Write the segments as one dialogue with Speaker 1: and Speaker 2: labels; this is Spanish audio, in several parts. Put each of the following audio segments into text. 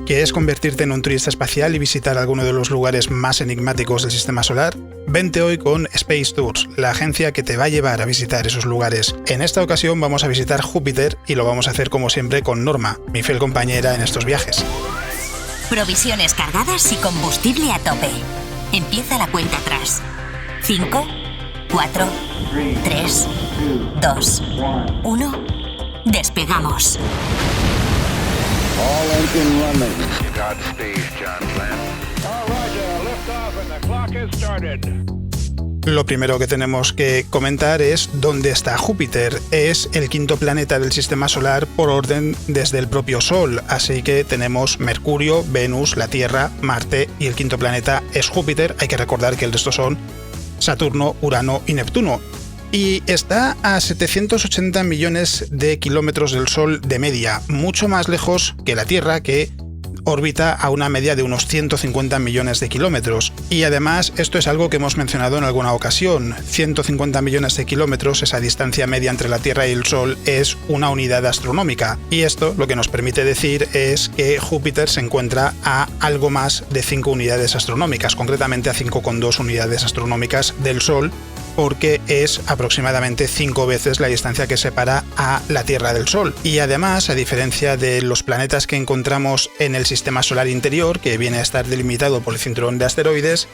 Speaker 1: ¿Quieres convertirte en un turista espacial y visitar alguno de los lugares más enigmáticos del sistema solar? Vente hoy con Space Tours, la agencia que te va a llevar a visitar esos lugares. En esta ocasión vamos a visitar Júpiter y lo vamos a hacer como siempre con Norma, mi fiel compañera en estos viajes.
Speaker 2: Provisiones cargadas y combustible a tope. Empieza la cuenta atrás. 5, 4, 3, 2, 1. Despegamos.
Speaker 3: All engine running.
Speaker 4: Godspeed, John Glenn. All right, lift off and the clock has started.
Speaker 1: Lo primero que tenemos que comentar es dónde está Júpiter. Es el quinto planeta del sistema solar por orden desde el propio Sol, así que tenemos Mercurio, Venus, la Tierra, Marte y el quinto planeta es Júpiter. Hay que recordar que el resto son Saturno, Urano y Neptuno. Y está a 780 millones de kilómetros del Sol de media, mucho más lejos que la Tierra, que orbita a una media de unos 150 millones de kilómetros. Y además, esto es algo que hemos mencionado en alguna ocasión. 150 millones de kilómetros, esa distancia media entre la Tierra y el Sol, es una unidad astronómica. Y esto lo que nos permite decir es que Júpiter se encuentra a algo más de 5 unidades astronómicas, concretamente a 5,2 unidades astronómicas del Sol, porque es aproximadamente 5 veces la distancia que separa a la Tierra del Sol. Y además, a diferencia de los planetas que encontramos en el sistema solar interior, que viene a estar delimitado por el cinturón de asteroides,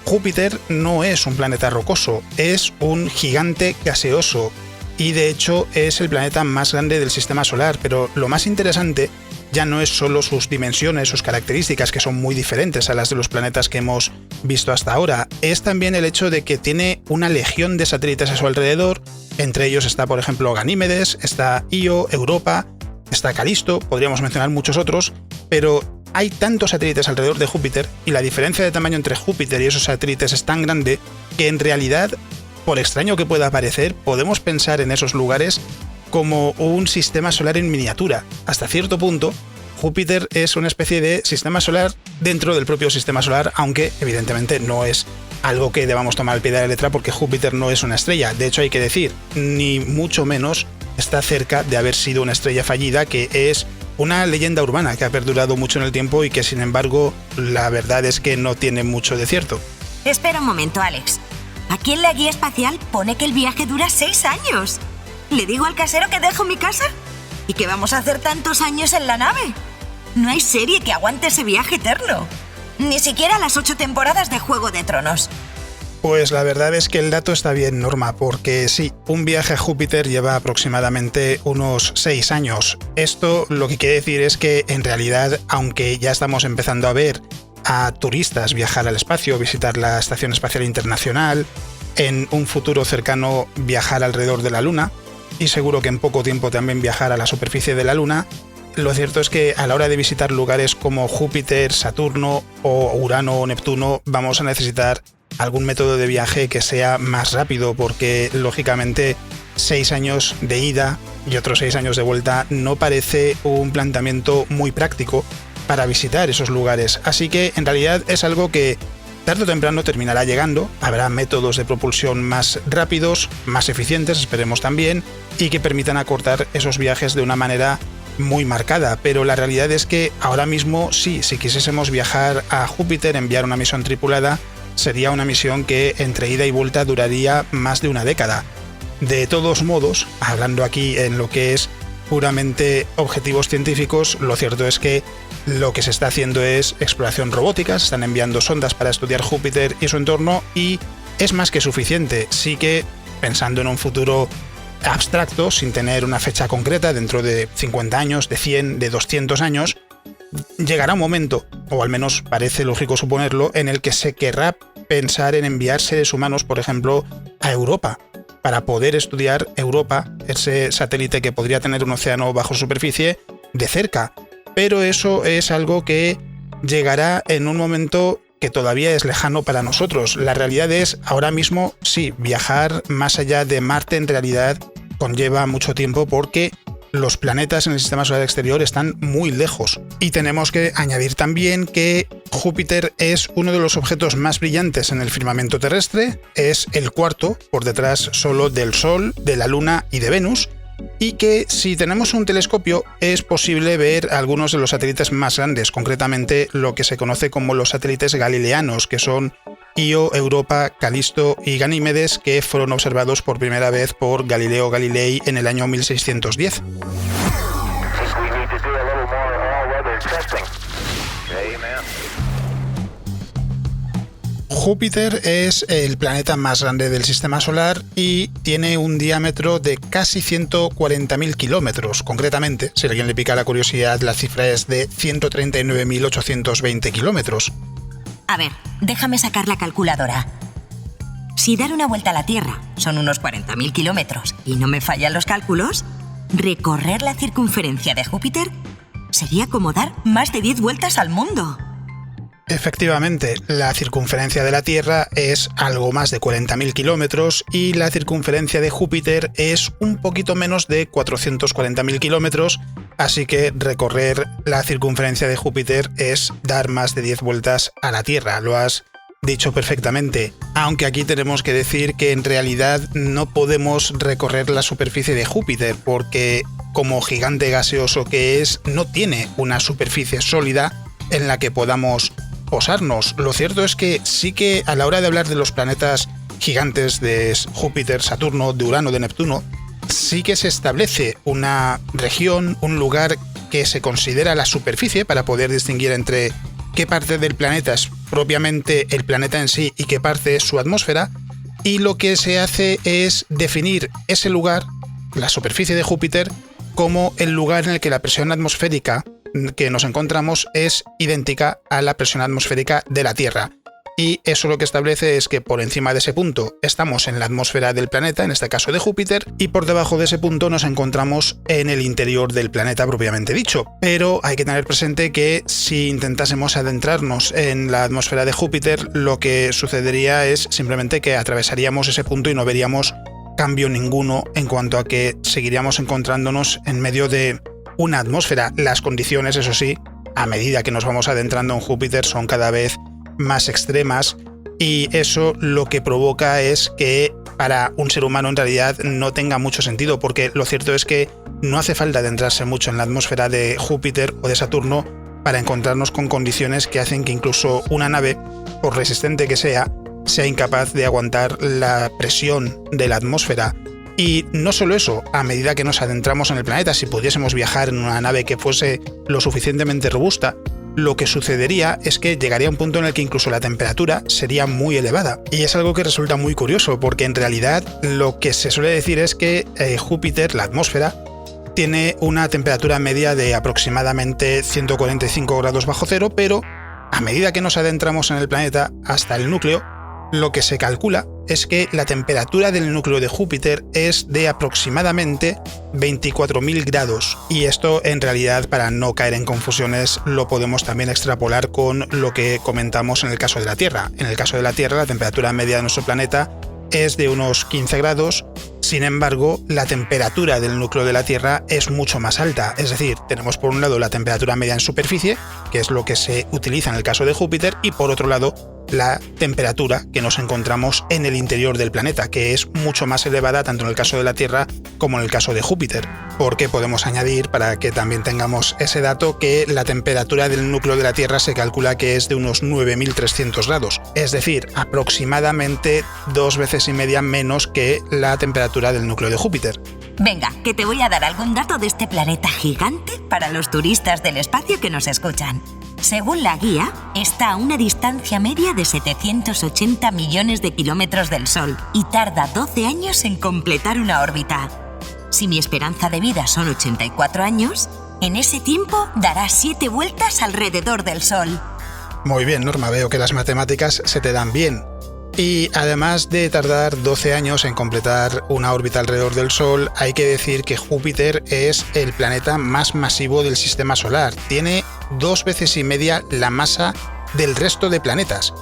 Speaker 1: Júpiter no es un planeta rocoso, es un gigante gaseoso y de hecho es el planeta más grande del sistema solar. Pero lo más interesante ya no es solo sus dimensiones, sus características, que son muy diferentes a las de los planetas que hemos visto hasta ahora. Es también el hecho de que tiene una legión de satélites a su alrededor. Entre ellos está, por ejemplo, Ganímedes, está Io, Europa, está Calisto, podríamos mencionar muchos otros, pero hay tantos satélites alrededor de Júpiter y la diferencia de tamaño entre Júpiter y esos satélites es tan grande que en realidad, por extraño que pueda parecer, podemos pensar en esos lugares como un sistema solar en miniatura. Hasta cierto punto, Júpiter es una especie de sistema solar dentro del propio sistema solar, aunque evidentemente no es algo que debamos tomar al pie de la letra porque Júpiter no es una estrella. De hecho, hay que decir, ni mucho menos está cerca de haber sido una estrella fallida, que es una leyenda urbana que ha perdurado mucho en el tiempo y que, sin embargo, la verdad es que no tiene mucho de cierto.
Speaker 2: Espera un momento, Alex. Aquí en la guía espacial pone que el viaje dura 6 años. ¿Le digo al casero que dejo mi casa? ¿Y que vamos a hacer tantos años en la nave? No hay serie que aguante ese viaje eterno. Ni siquiera las 8 temporadas de Juego de Tronos.
Speaker 1: Pues la verdad es que el dato está bien, Norma, porque sí, un viaje a Júpiter lleva aproximadamente unos 6 años. Esto lo que quiere decir es que, en realidad, aunque ya estamos empezando a ver a turistas viajar al espacio, visitar la Estación Espacial Internacional, en un futuro cercano viajar alrededor de la Luna, y seguro que en poco tiempo también viajar a la superficie de la Luna, lo cierto es que a la hora de visitar lugares como Júpiter, Saturno o Urano o Neptuno vamos a necesitar algún método de viaje que sea más rápido, porque lógicamente 6 años de ida y otros 6 años de vuelta no parece un planteamiento muy práctico para visitar esos lugares. Así que en realidad es algo que tarde o temprano terminará llegando. Habrá métodos de propulsión más rápidos, más eficientes, esperemos también, y que permitan acortar esos viajes de una manera muy marcada. Pero la realidad es que ahora mismo sí, si quisiésemos viajar a Júpiter, enviar una misión tripulada, sería una misión que entre ida y vuelta duraría más de una década. De todos modos, hablando aquí en lo que es puramente objetivos científicos, lo cierto es que lo que se está haciendo es exploración robótica, se están enviando sondas para estudiar Júpiter y su entorno, y es más que suficiente. Sí que, pensando en un futuro abstracto, sin tener una fecha concreta, dentro de 50 años, de 100, de 200 años, llegará un momento, o al menos parece lógico suponerlo, en el que se querrá pensar en enviar seres humanos, por ejemplo, a Europa, para poder estudiar Europa, ese satélite que podría tener un océano bajo superficie, de cerca. Pero eso es algo que llegará en un momento que todavía es lejano para nosotros. La realidad es, ahora mismo, sí, viajar más allá de Marte en realidad conlleva mucho tiempo porque los planetas en el sistema solar exterior están muy lejos. Y tenemos que añadir también que Júpiter es uno de los objetos más brillantes en el firmamento terrestre, es el cuarto, por detrás solo del Sol, de la Luna y de Venus, y que si tenemos un telescopio es posible ver algunos de los satélites más grandes, concretamente lo que se conoce como los satélites galileanos, que son Io, Europa, Calisto y Ganímedes, que fueron observados por primera vez por Galileo Galilei en el año 1610. Júpiter es el planeta más grande del sistema solar y tiene un diámetro de casi 140.000 kilómetros. Concretamente, si a alguien le pica la curiosidad, la cifra es de 139.820 kilómetros.
Speaker 2: A ver, déjame sacar la calculadora. Si dar una vuelta a la Tierra son unos 40.000 kilómetros y no me fallan los cálculos, recorrer la circunferencia de Júpiter sería como dar más de 10 vueltas al mundo.
Speaker 1: Efectivamente, la circunferencia de la Tierra es algo más de 40.000 kilómetros y la circunferencia de Júpiter es un poquito menos de 440.000 kilómetros, así que recorrer la circunferencia de Júpiter es dar más de 10 vueltas a la Tierra. Lo has dicho perfectamente, aunque aquí tenemos que decir que en realidad no podemos recorrer la superficie de Júpiter porque, como gigante gaseoso que es, no tiene una superficie sólida en la que podamos posarnos. Lo cierto es que sí que a la hora de hablar de los planetas gigantes de Júpiter, Saturno, de Urano, de Neptuno, sí que se establece una región, un lugar que se considera la superficie para poder distinguir entre qué parte del planeta es propiamente el planeta en sí y qué parte es su atmósfera, y lo que se hace es definir ese lugar, la superficie de Júpiter, como el lugar en el que la presión atmosférica que nos encontramos es idéntica a la presión atmosférica de la Tierra. Y eso lo que establece es que por encima de ese punto estamos en la atmósfera del planeta, en este caso de Júpiter, y por debajo de ese punto nos encontramos en el interior del planeta propiamente dicho. Pero hay que tener presente que si intentásemos adentrarnos en la atmósfera de Júpiter, lo que sucedería es simplemente que atravesaríamos ese punto y no veríamos cambio ninguno en cuanto a que seguiríamos encontrándonos en medio de una atmósfera. Las condiciones, eso sí, a medida que nos vamos adentrando en Júpiter son cada vez más extremas, y eso lo que provoca es que para un ser humano en realidad no tenga mucho sentido, porque lo cierto es que no hace falta adentrarse mucho en la atmósfera de Júpiter o de Saturno para encontrarnos con condiciones que hacen que incluso una nave, por resistente que sea incapaz de aguantar la presión de la atmósfera. Y no solo eso, a medida que nos adentramos en el planeta, si pudiésemos viajar en una nave que fuese lo suficientemente robusta, lo que sucedería es que llegaría a un punto en el que incluso la temperatura sería muy elevada. Y es algo que resulta muy curioso, porque en realidad lo que se suele decir es que Júpiter, la atmósfera, tiene una temperatura media de aproximadamente 145 grados bajo cero, pero a medida que nos adentramos en el planeta hasta el núcleo, lo que se calcula es que la temperatura del núcleo de Júpiter es de aproximadamente 24.000 grados. Y esto, en realidad, para no caer en confusiones, lo podemos también extrapolar con lo que comentamos en el caso de la Tierra. En el caso de la Tierra, la temperatura media de nuestro planeta es de unos 15 grados. Sin embargo, la temperatura del núcleo de la Tierra es mucho más alta. Es decir, tenemos por un lado la temperatura media en superficie, que es lo que se utiliza en el caso de Júpiter, y por otro lado, la temperatura que nos encontramos en el interior del planeta, que es mucho más elevada tanto en el caso de la Tierra como en el caso de Júpiter. Porque podemos añadir, para que también tengamos ese dato, que la temperatura del núcleo de la Tierra se calcula que es de unos 9.300 grados, es decir, aproximadamente 2 veces y media menos que la temperatura del núcleo de Júpiter.
Speaker 2: Venga, que te voy a dar algún dato de este planeta gigante para los turistas del espacio que nos escuchan. Según la guía, está a una distancia media de 780 millones de kilómetros del Sol y tarda 12 años en completar una órbita. Si mi esperanza de vida son 84 años, en ese tiempo dará 7 vueltas alrededor del Sol.
Speaker 1: Muy bien, Norma, veo que las matemáticas se te dan bien. Y además de tardar 12 años en completar una órbita alrededor del Sol, hay que decir que Júpiter es el planeta más masivo del sistema solar. Tiene 2 veces y media la masa del resto de planetas.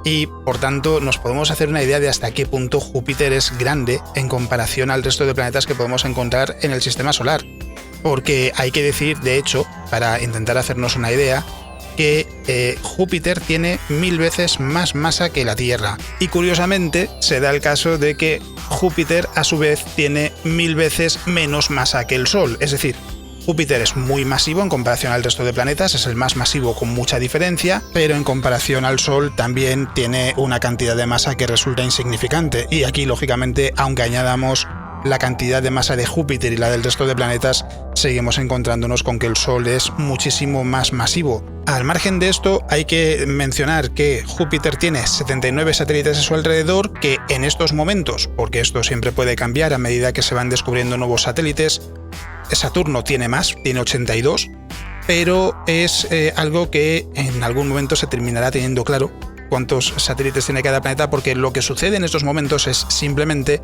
Speaker 1: Y, por tanto, nos podemos hacer una idea de hasta qué punto Júpiter es grande en comparación al resto de planetas que podemos encontrar en el sistema solar. Porque hay que decir, de hecho, para intentar hacernos una idea, que Júpiter tiene 1000 veces más masa que la Tierra. Y curiosamente se da el caso de que Júpiter a su vez tiene 1000 veces menos masa que el Sol. Es decir, Júpiter es muy masivo en comparación al resto de planetas, es el más masivo con mucha diferencia, pero en comparación al Sol también tiene una cantidad de masa que resulta insignificante. Y aquí, lógicamente, aunque añadamos la cantidad de masa de Júpiter y la del resto de planetas, seguimos encontrándonos con que el Sol es muchísimo más masivo. Al margen de esto, hay que mencionar que Júpiter tiene 79 satélites a su alrededor, que en estos momentos, porque esto siempre puede cambiar a medida que se van descubriendo nuevos satélites, Saturno tiene más, tiene 82, pero es algo que en algún momento se terminará teniendo claro cuántos satélites tiene cada planeta, porque lo que sucede en estos momentos es simplemente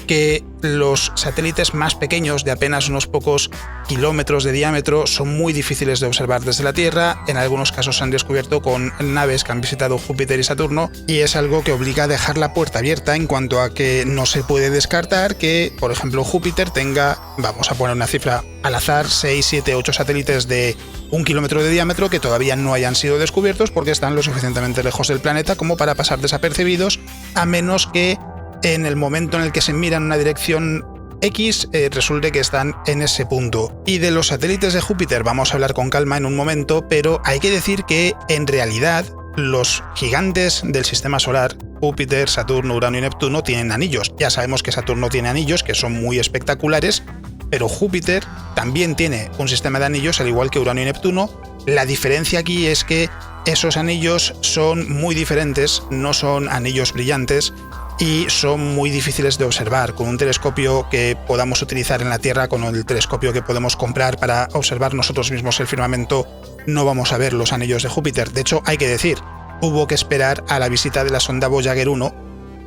Speaker 1: que los satélites más pequeños, de apenas unos pocos kilómetros de diámetro, son muy difíciles de observar desde la Tierra. En algunos casos se han descubierto con naves que han visitado Júpiter y Saturno, y es algo que obliga a dejar la puerta abierta en cuanto a que no se puede descartar que, por ejemplo, Júpiter tenga, vamos a poner una cifra al azar, 6, 7, 8 satélites de 1 kilómetro de diámetro que todavía no hayan sido descubiertos porque están lo suficientemente lejos del planeta como para pasar desapercibidos, a menos que en el momento en el que se mira en una dirección X, resulte que están en ese punto. Y de los satélites de Júpiter vamos a hablar con calma en un momento, pero hay que decir que en realidad los gigantes del sistema solar, Júpiter, Saturno, Urano y Neptuno, tienen anillos. Ya sabemos que Saturno tiene anillos que son muy espectaculares, pero Júpiter también tiene un sistema de anillos al igual que Urano y Neptuno. La diferencia aquí es que esos anillos son muy diferentes, no son anillos brillantes, y son muy difíciles de observar. Con un telescopio que podamos utilizar en la Tierra, con el telescopio que podemos comprar para observar nosotros mismos el firmamento, no vamos a ver los anillos de Júpiter. De hecho, hay que decir, hubo que esperar a la visita de la sonda Voyager 1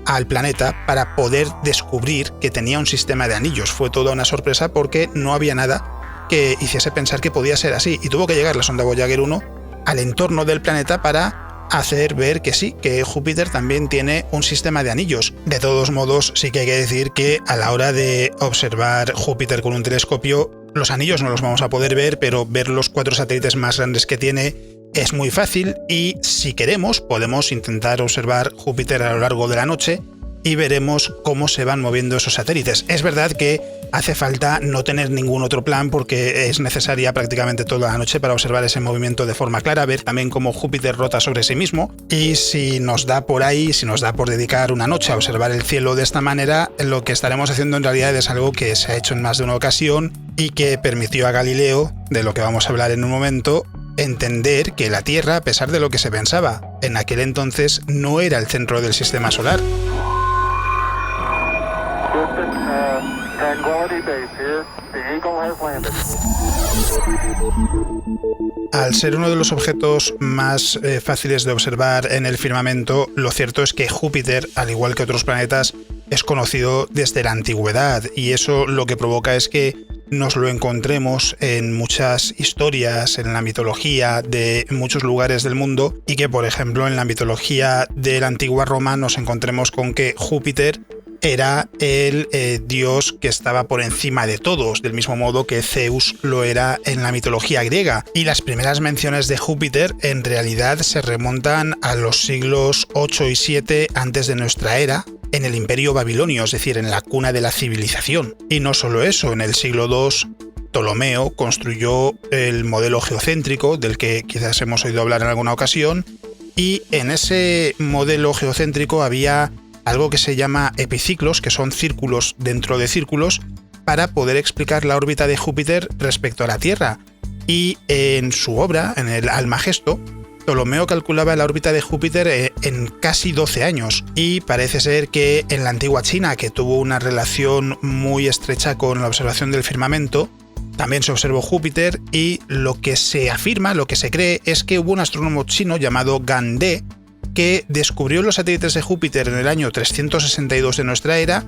Speaker 1: al planeta para poder descubrir que tenía un sistema de anillos. Fue toda una sorpresa porque no había nada que hiciese pensar que podía ser así, y tuvo que llegar la sonda Voyager 1 al entorno del planeta para hacer ver que sí, que Júpiter también tiene un sistema de anillos. De todos modos, sí que hay que decir que a la hora de observar Júpiter con un telescopio, los anillos no los vamos a poder ver, pero ver los 4 satélites más grandes que tiene es muy fácil, y si queremos podemos intentar observar Júpiter a lo largo de la noche y veremos cómo se van moviendo esos satélites. Es verdad que hace falta no tener ningún otro plan porque es necesaria prácticamente toda la noche para observar ese movimiento de forma clara, ver también cómo Júpiter rota sobre sí mismo, y si nos da por ahí, si nos da por dedicar una noche a observar el cielo de esta manera, lo que estaremos haciendo en realidad es algo que se ha hecho en más de una ocasión y que permitió a Galileo, de lo que vamos a hablar en un momento, entender que la Tierra, a pesar de lo que se pensaba en aquel entonces, no era el centro del sistema solar. Al ser uno de los objetos más fáciles de observar en el firmamento, lo cierto es que Júpiter, al igual que otros planetas, es conocido desde la antigüedad, y eso lo que provoca es que nos lo encontremos en muchas historias, en la mitología de muchos lugares del mundo, y que, por ejemplo, en la mitología de la antigua Roma nos encontremos con que Júpiter era el dios que estaba por encima de todos, del mismo modo que Zeus lo era en la mitología griega. Y las primeras menciones de Júpiter en realidad se remontan a los siglos 8 y 7 antes de nuestra era, en el Imperio Babilonio, es decir, en la cuna de la civilización. Y no solo eso, en el siglo II, Ptolomeo construyó el modelo geocéntrico, del que quizás hemos oído hablar en alguna ocasión, y en ese modelo geocéntrico había algo que se llama epiciclos, que son círculos dentro de círculos, para poder explicar la órbita de Júpiter respecto a la Tierra. Y en su obra, en el Almagesto, Ptolomeo calculaba la órbita de Júpiter en casi 12 años, y parece ser que en la antigua China, que tuvo una relación muy estrecha con la observación del firmamento, también se observó Júpiter, y lo que se afirma, lo que se cree, es que hubo un astrónomo chino llamado Gan De, que descubrió los satélites de Júpiter en el año 362 de nuestra era,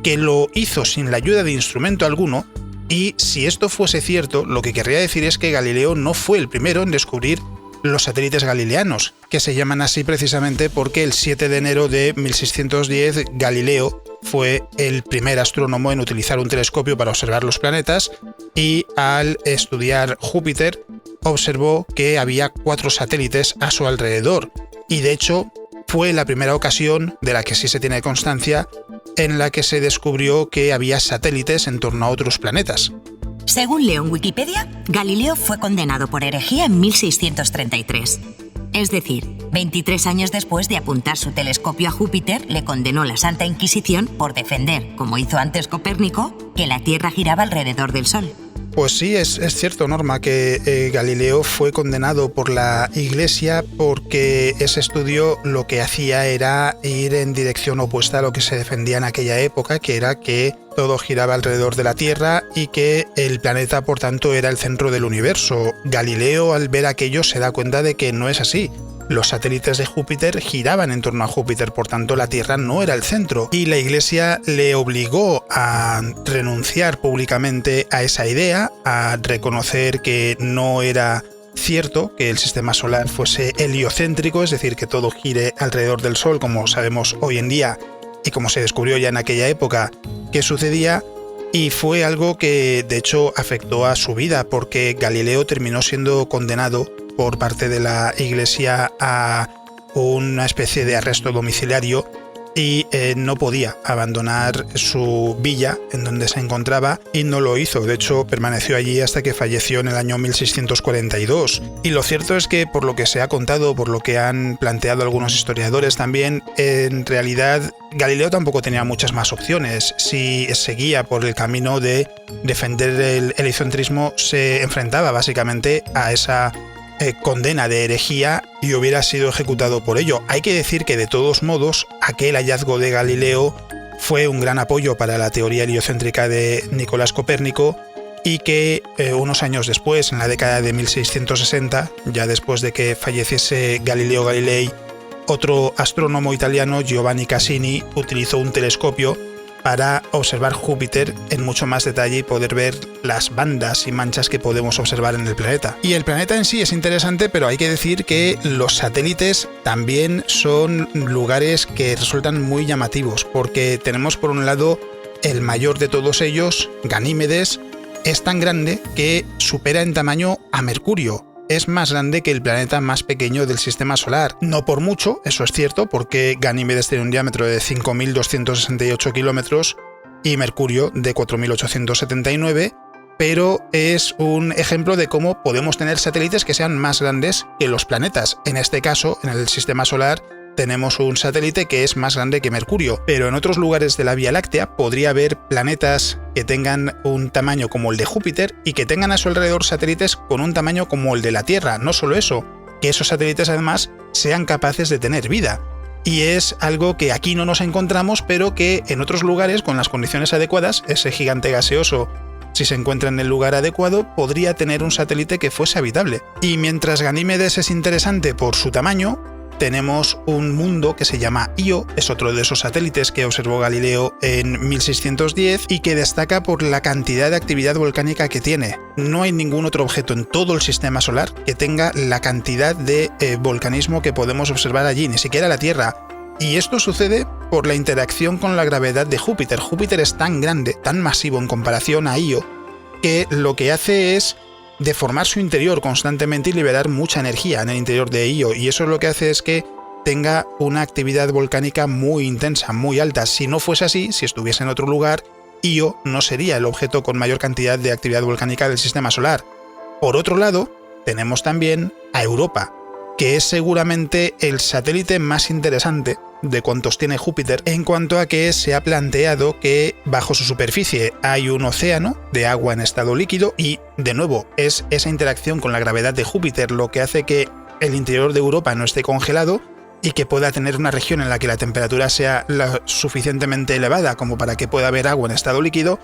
Speaker 1: que lo hizo sin la ayuda de instrumento alguno, y si esto fuese cierto, lo que querría decir es que Galileo no fue el primero en descubrir los satélites galileanos, que se llaman así precisamente porque el 7 de enero de 1610 Galileo fue el primer astrónomo en utilizar un telescopio para observar los planetas, y al estudiar Júpiter observó que había 4 satélites a su alrededor, y de hecho fue la primera ocasión, de la que sí se tiene constancia, en la que se descubrió que había satélites en torno a otros planetas.
Speaker 2: Según leo en Wikipedia, Galileo fue condenado por herejía en 1633. Es decir, 23 años después de apuntar su telescopio a Júpiter, le condenó la Santa Inquisición por defender, como hizo antes Copérnico, que la Tierra giraba alrededor del Sol.
Speaker 1: Pues sí, es cierto, Norma, que Galileo fue condenado por la Iglesia porque ese estudio lo que hacía era ir en dirección opuesta a lo que se defendía en aquella época, que era que todo giraba alrededor de la Tierra y que el planeta, por tanto, era el centro del universo. Galileo, al ver aquello, se da cuenta de que no es así. Los satélites de Júpiter giraban en torno a Júpiter, por tanto la Tierra no era el centro, y la Iglesia le obligó a renunciar públicamente a esa idea, a reconocer que no era cierto que el sistema solar fuese heliocéntrico, es decir, que todo gire alrededor del Sol, como sabemos hoy en día y como se descubrió ya en aquella época que sucedía. Y fue algo que de hecho afectó a su vida, porque Galileo terminó siendo condenado por parte de la Iglesia a una especie de arresto domiciliario y no podía abandonar su villa en donde se encontraba, y no lo hizo. De hecho, permaneció allí hasta que falleció en el año 1642. Y lo cierto es que, por lo que se ha contado, por lo que han planteado algunos historiadores también, en realidad Galileo tampoco tenía muchas más opciones. Si seguía por el camino de defender el heliocentrismo, se enfrentaba básicamente a esa condena de herejía y hubiera sido ejecutado por ello. Hay que decir que, de todos modos, aquel hallazgo de Galileo fue un gran apoyo para la teoría heliocéntrica de Nicolás Copérnico, y que unos años después, en la década de 1660, ya después de que falleciese Galileo Galilei, otro astrónomo italiano, Giovanni Cassini, utilizó un telescopio para observar Júpiter en mucho más detalle y poder ver las bandas y manchas que podemos observar en el planeta. Y el planeta en sí es interesante, pero hay que decir que los satélites también son lugares que resultan muy llamativos, porque tenemos por un lado el mayor de todos ellos, Ganímedes. Es tan grande que supera en tamaño a Mercurio. Es más grande que el planeta más pequeño del sistema solar. No por mucho, eso es cierto, porque Ganímedes tiene un diámetro de 5.268 kilómetros y Mercurio de 4.879, pero es un ejemplo de cómo podemos tener satélites que sean más grandes que los planetas. En este caso, en el sistema solar, tenemos un satélite que es más grande que Mercurio, pero en otros lugares de la Vía Láctea podría haber planetas que tengan un tamaño como el de Júpiter y que tengan a su alrededor satélites con un tamaño como el de la Tierra. No solo eso, que esos satélites además sean capaces de tener vida. Y es algo que aquí no nos encontramos, pero que en otros lugares, con las condiciones adecuadas, ese gigante gaseoso, si se encuentra en el lugar adecuado, podría tener un satélite que fuese habitable. Y mientras Ganímedes es interesante por su tamaño, tenemos un mundo que se llama Io, es otro de esos satélites que observó Galileo en 1610 y que destaca por la cantidad de actividad volcánica que tiene. No hay ningún otro objeto en todo el sistema solar que tenga la cantidad de volcanismo que podemos observar allí, ni siquiera la Tierra. Y esto sucede por la interacción con la gravedad de Júpiter. Júpiter es tan grande, tan masivo en comparación a Io, que lo que hace es deformar su interior constantemente y liberar mucha energía en el interior de Io, y eso lo que hace es que tenga una actividad volcánica muy intensa, muy alta. Si no fuese así, si estuviese en otro lugar, Io no sería el objeto con mayor cantidad de actividad volcánica del sistema solar. Por otro lado, tenemos también a Europa, que es seguramente el satélite más interesante de cuantos tiene Júpiter, en cuanto a que se ha planteado que bajo su superficie hay un océano de agua en estado líquido, y de nuevo es esa interacción con la gravedad de Júpiter lo que hace que el interior de Europa no esté congelado y que pueda tener una región en la que la temperatura sea suficientemente elevada como para que pueda haber agua en estado líquido,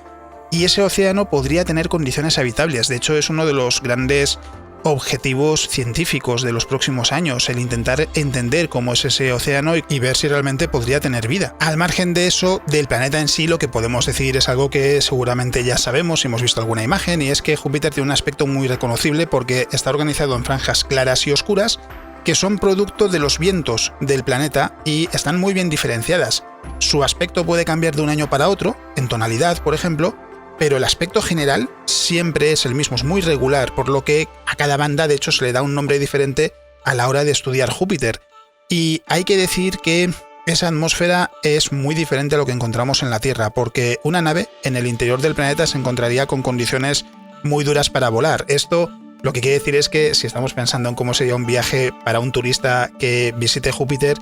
Speaker 1: y ese océano podría tener condiciones habitables. De hecho, es uno de los grandes objetivos científicos de los próximos años, el intentar entender cómo es ese océano y ver si realmente podría tener vida. Al margen de eso, del planeta en sí, lo que podemos decir es algo que seguramente ya sabemos si hemos visto alguna imagen, y es que Júpiter tiene un aspecto muy reconocible porque está organizado en franjas claras y oscuras que son producto de los vientos del planeta y están muy bien diferenciadas. Su aspecto puede cambiar de un año para otro, en tonalidad, por ejemplo, pero el aspecto general siempre es el mismo, es muy regular, por lo que a cada banda de hecho se le da un nombre diferente a la hora de estudiar Júpiter. Y hay que decir que esa atmósfera es muy diferente a lo que encontramos en la Tierra, porque una nave en el interior del planeta se encontraría con condiciones muy duras para volar. Esto lo que quiere decir es que si estamos pensando en cómo sería un viaje para un turista que visite Júpiter,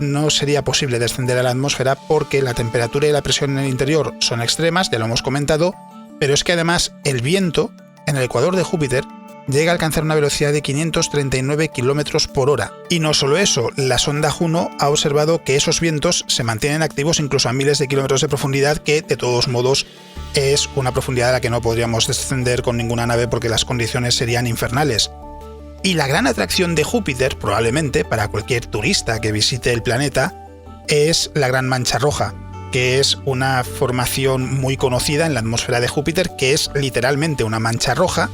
Speaker 1: no sería posible descender a la atmósfera porque la temperatura y la presión en el interior son extremas, ya lo hemos comentado, pero es que además el viento en el ecuador de Júpiter llega a alcanzar una velocidad de 539 km por hora. Y no solo eso, la sonda Juno ha observado que esos vientos se mantienen activos incluso a miles de kilómetros de profundidad, que de todos modos es una profundidad a la que no podríamos descender con ninguna nave porque las condiciones serían infernales. Y la gran atracción de Júpiter, probablemente para cualquier turista que visite el planeta, es la Gran Mancha Roja, que es una formación muy conocida en la atmósfera de Júpiter, que es literalmente una mancha roja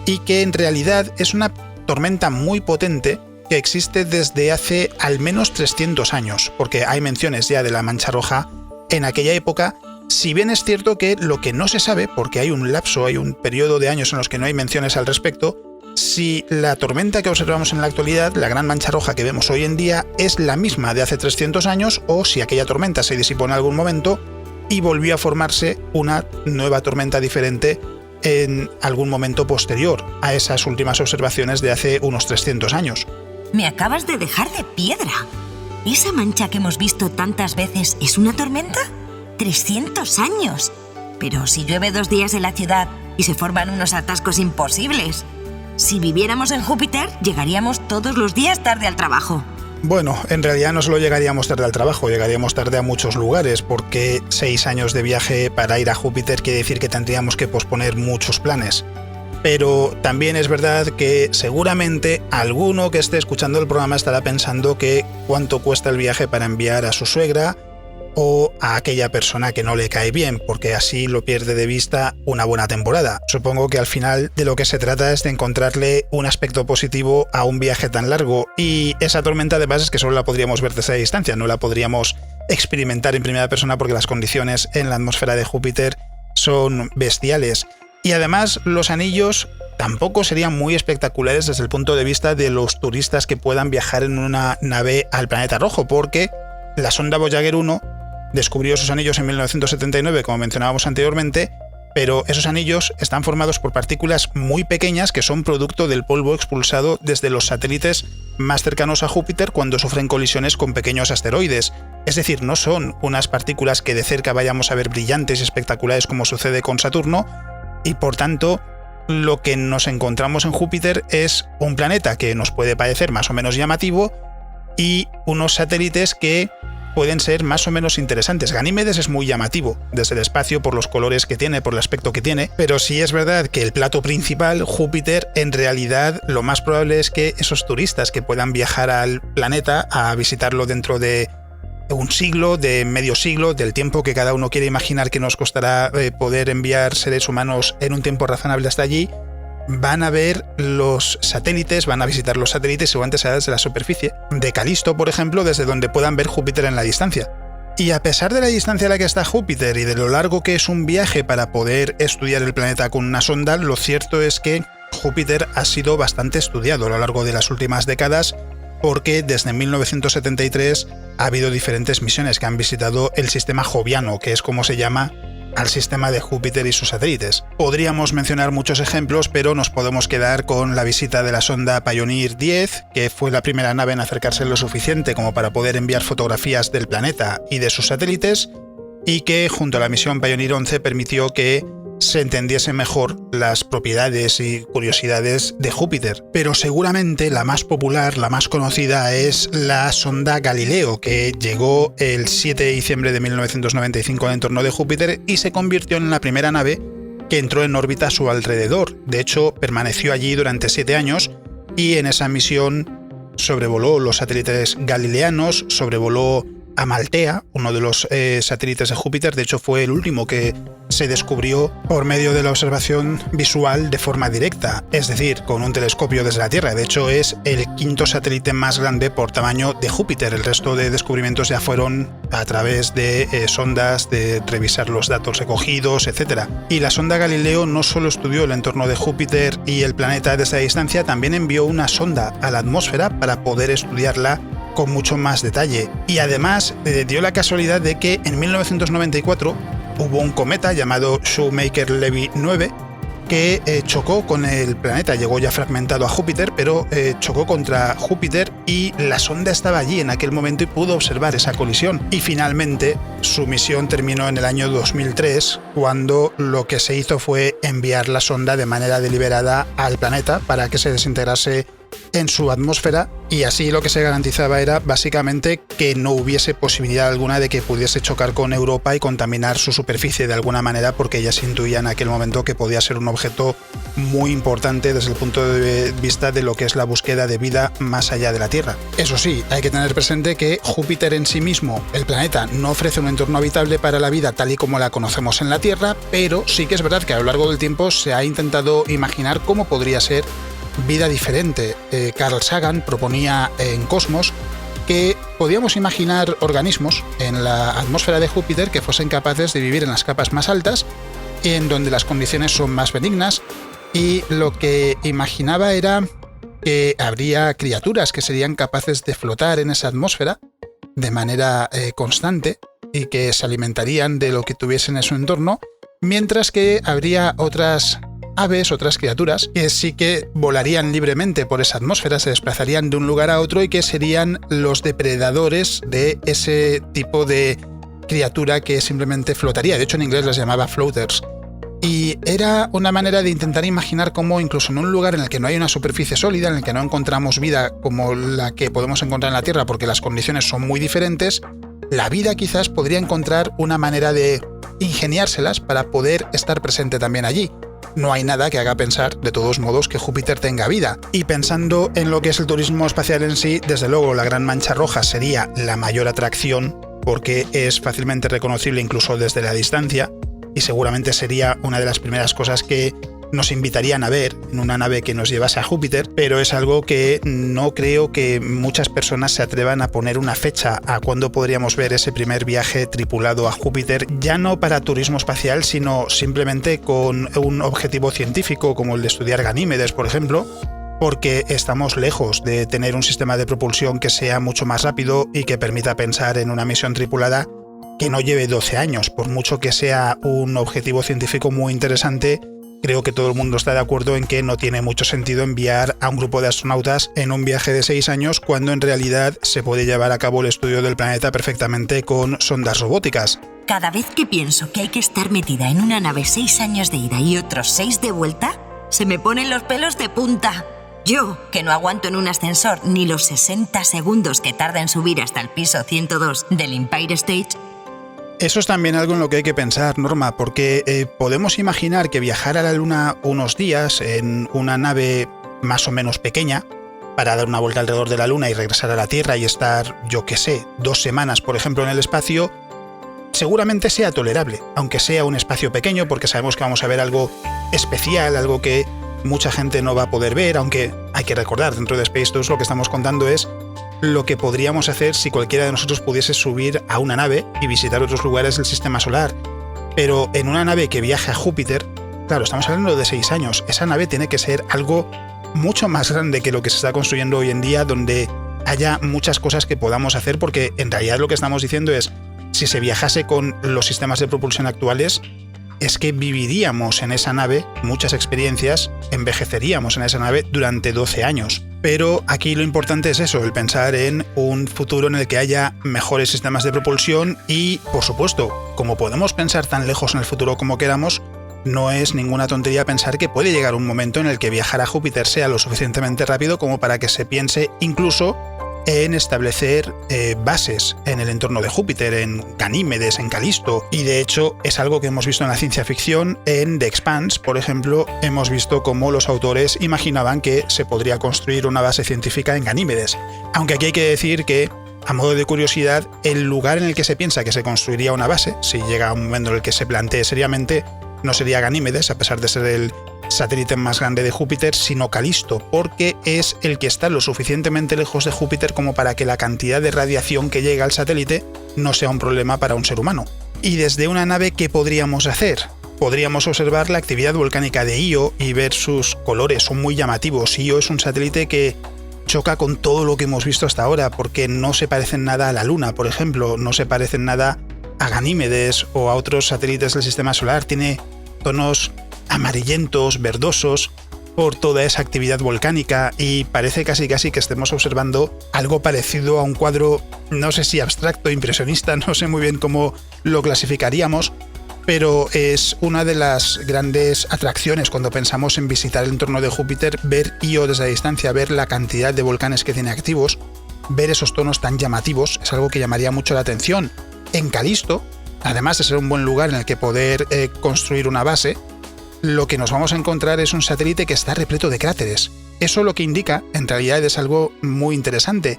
Speaker 1: y que en realidad es una tormenta muy potente que existe desde hace al menos 300 años, porque hay menciones ya de la Mancha Roja en aquella época, si bien es cierto que lo que no se sabe, porque hay un lapso, hay un periodo de años en los que no hay menciones al respecto, si la tormenta que observamos en la actualidad, la Gran Mancha Roja que vemos hoy en día, es la misma de hace 300 años o si aquella tormenta se disipó en algún momento y volvió a formarse una nueva tormenta diferente en algún momento posterior a esas últimas observaciones de hace unos 300 años.
Speaker 2: Me acabas de dejar de piedra. ¿Esa mancha que hemos visto tantas veces es una tormenta? ¡300 años! Pero si llueve 2 días en la ciudad y se forman unos atascos imposibles. Si viviéramos en Júpiter, llegaríamos todos los días tarde al trabajo.
Speaker 1: Bueno, en realidad no solo llegaríamos tarde al trabajo, llegaríamos tarde a muchos lugares, porque 6 años de viaje para ir a Júpiter quiere decir que tendríamos que posponer muchos planes. Pero también es verdad que seguramente alguno que esté escuchando el programa estará pensando que cuánto cuesta el viaje para enviar a su suegra o a aquella persona que no le cae bien, porque así lo pierde de vista una buena temporada. Supongo que al final de lo que se trata es de encontrarle un aspecto positivo a un viaje tan largo, y esa tormenta además es que solo la podríamos ver desde la distancia, no la podríamos experimentar en primera persona porque las condiciones en la atmósfera de Júpiter son bestiales. Y además los anillos tampoco serían muy espectaculares desde el punto de vista de los turistas que puedan viajar en una nave al planeta rojo, porque la sonda Voyager 1 descubrió esos anillos en 1979, como mencionábamos anteriormente, pero esos anillos están formados por partículas muy pequeñas que son producto del polvo expulsado desde los satélites más cercanos a Júpiter cuando sufren colisiones con pequeños asteroides. Es decir, no son unas partículas que de cerca vayamos a ver brillantes y espectaculares como sucede con Saturno, y por tanto lo que nos encontramos en Júpiter es un planeta que nos puede parecer más o menos llamativo y unos satélites que pueden ser más o menos interesantes. Ganímedes es muy llamativo desde el espacio por los colores que tiene, por el aspecto que tiene, pero sí es verdad que el plato principal, Júpiter, en realidad lo más probable es que esos turistas que puedan viajar al planeta a visitarlo dentro de un siglo, de medio siglo, del tiempo que cada uno quiere imaginar que nos costará poder enviar seres humanos en un tiempo razonable hasta allí, van a ver los satélites, van a visitar los satélites seguramente será desde la superficie de Calisto, por ejemplo, desde donde puedan ver Júpiter en la distancia. Y a pesar de la distancia a la que está Júpiter y de lo largo que es un viaje para poder estudiar el planeta con una sonda, lo cierto es que Júpiter ha sido bastante estudiado a lo largo de las últimas décadas, porque desde 1973 ha habido diferentes misiones que han visitado el sistema joviano, que es como se llama al sistema de Júpiter y sus satélites. Podríamos mencionar muchos ejemplos, pero nos podemos quedar con la visita de la sonda Pioneer 10, que fue la primera nave en acercarse lo suficiente como para poder enviar fotografías del planeta y de sus satélites, y que junto a la misión Pioneer 11 permitió que se entendiese mejor las propiedades y curiosidades de Júpiter. Pero seguramente la más popular, la más conocida, es la sonda Galileo, que llegó el 7 de diciembre de 1995 al entorno de Júpiter y se convirtió en la primera nave que entró en órbita a su alrededor. De hecho, permaneció allí durante 7 años y en esa misión sobrevoló los satélites galileanos, sobrevoló Amaltea, uno de los satélites de Júpiter. De hecho, fue el último que se descubrió por medio de la observación visual de forma directa, es decir, con un telescopio desde la Tierra. De hecho, es el quinto satélite más grande por tamaño de Júpiter. El resto de descubrimientos ya fueron a través de sondas, de revisar los datos recogidos, etc. Y la sonda Galileo no solo estudió el entorno de Júpiter y el planeta desde la distancia, también envió una sonda a la atmósfera para poder estudiarla con mucho más detalle. Y además dio la casualidad de que en 1994 hubo un cometa llamado Shoemaker-Levy 9 que chocó con el planeta. Llegó ya fragmentado a Júpiter, pero chocó contra Júpiter y la sonda estaba allí en aquel momento y pudo observar esa colisión. Y finalmente su misión terminó en el año 2003, cuando lo que se hizo fue enviar la sonda de manera deliberada al planeta para que se desintegrase en su atmósfera, y así lo que se garantizaba era básicamente que no hubiese posibilidad alguna de que pudiese chocar con Europa y contaminar su superficie de alguna manera, porque ya se intuía en aquel momento que podía ser un objeto muy importante desde el punto de vista de lo que es la búsqueda de vida más allá de la Tierra. Eso sí, hay que tener presente que Júpiter en sí mismo, el planeta, no ofrece un entorno habitable para la vida tal y como la conocemos en la Tierra, pero sí que es verdad que a lo largo del tiempo se ha intentado imaginar cómo podría ser vida diferente. Carl Sagan proponía en Cosmos que podíamos imaginar organismos en la atmósfera de Júpiter que fuesen capaces de vivir en las capas más altas, en donde las condiciones son más benignas, y lo que imaginaba era que habría criaturas que serían capaces de flotar en esa atmósfera de manera constante y que se alimentarían de lo que tuviesen en su entorno, mientras que habría otras aves, otras criaturas, que sí que volarían libremente por esa atmósfera, se desplazarían de un lugar a otro y que serían los depredadores de ese tipo de criatura que simplemente flotaría. De hecho, en inglés las llamaba floaters. Y era una manera de intentar imaginar cómo incluso en un lugar en el que no hay una superficie sólida, en el que no encontramos vida como la que podemos encontrar en la Tierra porque las condiciones son muy diferentes, la vida quizás podría encontrar una manera de ingeniárselas para poder estar presente también allí. No hay nada que haga pensar, de todos modos, que Júpiter tenga vida. Y pensando en lo que es el turismo espacial en sí, desde luego la Gran Mancha Roja sería la mayor atracción, porque es fácilmente reconocible incluso desde la distancia, y seguramente sería una de las primeras cosas que nos invitarían a ver en una nave que nos llevase a Júpiter, pero es algo que no creo que muchas personas se atrevan a poner una fecha a cuándo podríamos ver ese primer viaje tripulado a Júpiter, ya no para turismo espacial, sino simplemente con un objetivo científico como el de estudiar Ganímedes, por ejemplo, porque estamos lejos de tener un sistema de propulsión que sea mucho más rápido y que permita pensar en una misión tripulada que no lleve 12 años, por mucho que sea un objetivo científico muy interesante. Creo que todo el mundo está de acuerdo en que no tiene mucho sentido enviar a un grupo de astronautas en un viaje de 6 años cuando en realidad se puede llevar a cabo el estudio del planeta perfectamente con sondas robóticas.
Speaker 2: Cada vez que pienso que hay que estar metida en una nave 6 años de ida y otros 6 de vuelta, se me ponen los pelos de punta. Yo, que no aguanto en un ascensor ni los 60 segundos que tarda en subir hasta el piso 102 del Empire State.
Speaker 1: Eso es también algo en lo que hay que pensar, Norma, porque podemos imaginar que viajar a la Luna unos días en una nave más o menos pequeña para dar una vuelta alrededor de la Luna y regresar a la Tierra y estar, yo qué sé, 2 semanas, por ejemplo, en el espacio, seguramente sea tolerable, aunque sea un espacio pequeño, porque sabemos que vamos a ver algo especial, algo que mucha gente no va a poder ver, aunque hay que recordar, dentro de Space Tours lo que estamos contando es lo que podríamos hacer si cualquiera de nosotros pudiese subir a una nave y visitar otros lugares del sistema solar. Pero en una nave que viaje a Júpiter, claro, estamos hablando de 6 años, esa nave tiene que ser algo mucho más grande que lo que se está construyendo hoy en día, donde haya muchas cosas que podamos hacer, porque en realidad lo que estamos diciendo es, si se viajase con los sistemas de propulsión actuales, es que viviríamos en esa nave muchas experiencias, envejeceríamos en esa nave durante 12 años. Pero aquí lo importante es eso, el pensar en un futuro en el que haya mejores sistemas de propulsión y, por supuesto, como podemos pensar tan lejos en el futuro como queramos, no es ninguna tontería pensar que puede llegar un momento en el que viajar a Júpiter sea lo suficientemente rápido como para que se piense incluso en establecer bases en el entorno de Júpiter, en Ganímedes, en Calisto, y de hecho es algo que hemos visto en la ciencia ficción. En The Expanse, por ejemplo, hemos visto cómo los autores imaginaban que se podría construir una base científica en Ganímedes, aunque aquí hay que decir que A modo de curiosidad, el lugar en el que se piensa que se construiría una base, si llega un momento en el que se plantee seriamente, no sería Ganímedes, a pesar de ser el satélite más grande de Júpiter, sino Calisto, porque es el que está lo suficientemente lejos de Júpiter como para que la cantidad de radiación que llega al satélite no sea un problema para un ser humano. Y desde una nave, ¿qué podríamos hacer? Podríamos observar la actividad volcánica de Io y ver sus colores, son muy llamativos. Io es un satélite que choca con todo lo que hemos visto hasta ahora, porque no se parecen nada a la Luna, por ejemplo, no se parecen nada a Ganímedes o a otros satélites del sistema solar. Tiene tonos amarillentos, verdosos, por toda esa actividad volcánica, y parece casi que estemos observando algo parecido a un cuadro, no sé si abstracto, impresionista, no sé muy bien cómo lo clasificaríamos, pero es una de las grandes atracciones cuando pensamos en visitar el entorno de Júpiter, ver Io desde la distancia, ver la cantidad de volcanes que tiene activos, ver esos tonos tan llamativos, es algo que llamaría mucho la atención. En Calisto, además de ser un buen lugar en el que poder construir una base, lo que nos vamos a encontrar es un satélite que está repleto de cráteres. Eso lo que indica, en realidad, es algo muy interesante.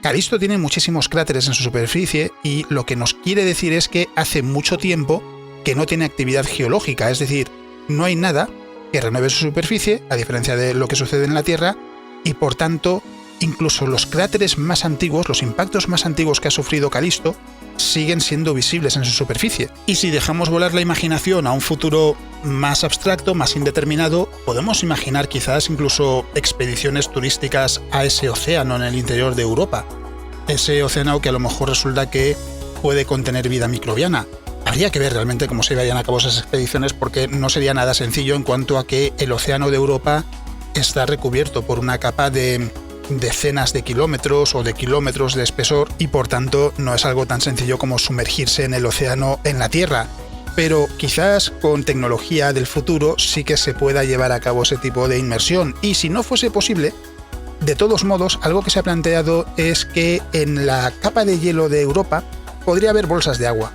Speaker 1: Calisto tiene muchísimos cráteres en su superficie y lo que nos quiere decir es que hace mucho tiempo que no tiene actividad geológica, es decir, no hay nada que renueve su superficie, a diferencia de lo que sucede en la Tierra, y por tanto, incluso los cráteres más antiguos, los impactos más antiguos que ha sufrido Calisto, siguen siendo visibles en su superficie. Y si dejamos volar la imaginación a un futuro más abstracto, más indeterminado, podemos imaginar quizás incluso expediciones turísticas a ese océano en el interior de Europa. Ese océano que a lo mejor resulta que puede contener vida microbiana. Habría que ver realmente cómo se vayan a cabo esas expediciones, porque no sería nada sencillo en cuanto a que el océano de Europa está recubierto por una capa de decenas de kilómetros o de kilómetros de espesor, y por tanto no es algo tan sencillo como sumergirse en el océano en la Tierra. Pero quizás con tecnología del futuro sí que se pueda llevar a cabo ese tipo de inmersión, y si no fuese posible, de todos modos, algo que se ha planteado es que en la capa de hielo de Europa podría haber bolsas de agua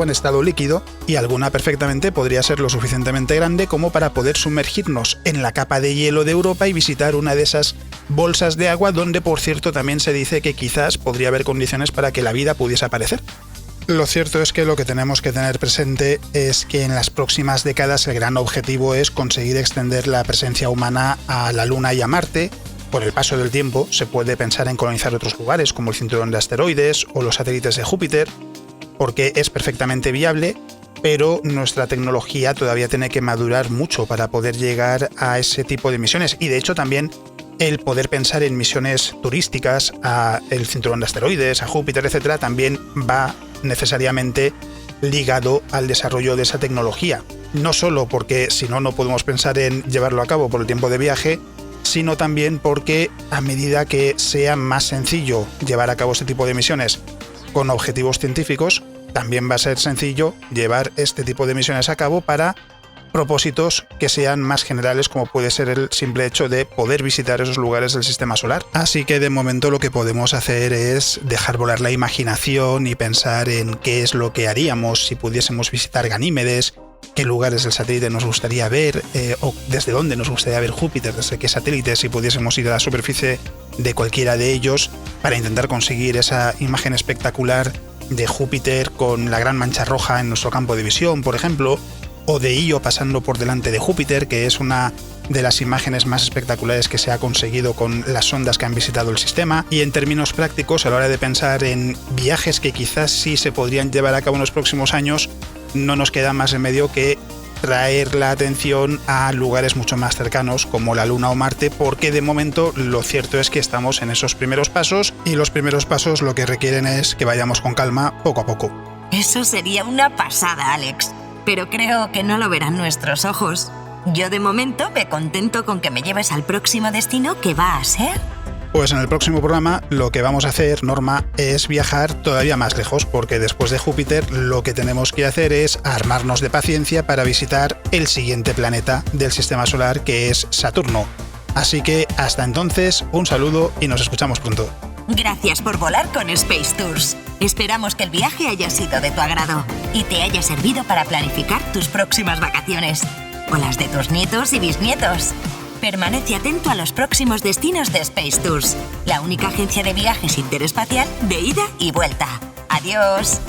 Speaker 1: en estado líquido, y alguna perfectamente podría ser lo suficientemente grande como para poder sumergirnos en la capa de hielo de Europa y visitar una de esas bolsas de agua, donde por cierto también se dice que quizás podría haber condiciones para que la vida pudiese aparecer. Lo cierto es que lo que tenemos que tener presente es que en las próximas décadas el gran objetivo es conseguir extender la presencia humana a la Luna y a Marte. Por el paso del tiempo se puede pensar en colonizar otros lugares como el cinturón de asteroides o los satélites de Júpiter, porque es perfectamente viable, pero nuestra tecnología todavía tiene que madurar mucho para poder llegar a ese tipo de misiones, y de hecho también el poder pensar en misiones turísticas a el cinturón de asteroides, a Júpiter, etcétera, también va necesariamente ligado al desarrollo de esa tecnología. No solo porque si no podemos pensar en llevarlo a cabo por el tiempo de viaje, sino también porque a medida que sea más sencillo llevar a cabo este tipo de misiones con objetivos científicos, también va a ser sencillo llevar este tipo de misiones a cabo para propósitos que sean más generales, como puede ser el simple hecho de poder visitar esos lugares del sistema solar. Así que de momento lo que podemos hacer es dejar volar la imaginación y pensar en qué es lo que haríamos si pudiésemos visitar Ganímedes, qué lugares del satélite nos gustaría ver, o desde dónde nos gustaría ver Júpiter, desde qué satélite, si pudiésemos ir a la superficie de cualquiera de ellos para intentar conseguir esa imagen espectacular de Júpiter con la gran mancha roja en nuestro campo de visión, por ejemplo, o de Io pasando por delante de Júpiter, que es una de las imágenes más espectaculares que se ha conseguido con las sondas que han visitado el sistema. Y en términos prácticos, a la hora de pensar en viajes que quizás sí se podrían llevar a cabo en los próximos años, no nos queda más remedio que traer la atención a lugares mucho más cercanos como la Luna o Marte, porque de momento lo cierto es que estamos en esos primeros pasos, y los primeros pasos lo que requieren es que vayamos con calma poco a poco.
Speaker 2: Eso sería una pasada, Alex, pero creo que no lo verán nuestros ojos. Yo de momento me contento con que me lleves al próximo destino, que va a ser...
Speaker 1: Pues en el próximo programa lo que vamos a hacer, Norma, es viajar todavía más lejos, porque después de Júpiter lo que tenemos que hacer es armarnos de paciencia para visitar el siguiente planeta del sistema solar, que es Saturno. Así que hasta entonces, un saludo y nos escuchamos pronto.
Speaker 2: Gracias por volar con Space Tours. Esperamos que el viaje haya sido de tu agrado y te haya servido para planificar tus próximas vacaciones, o las de tus nietos y bisnietos. Permanece atento a los próximos destinos de Space Tours, la única agencia de viajes interespacial de ida y vuelta. ¡Adiós!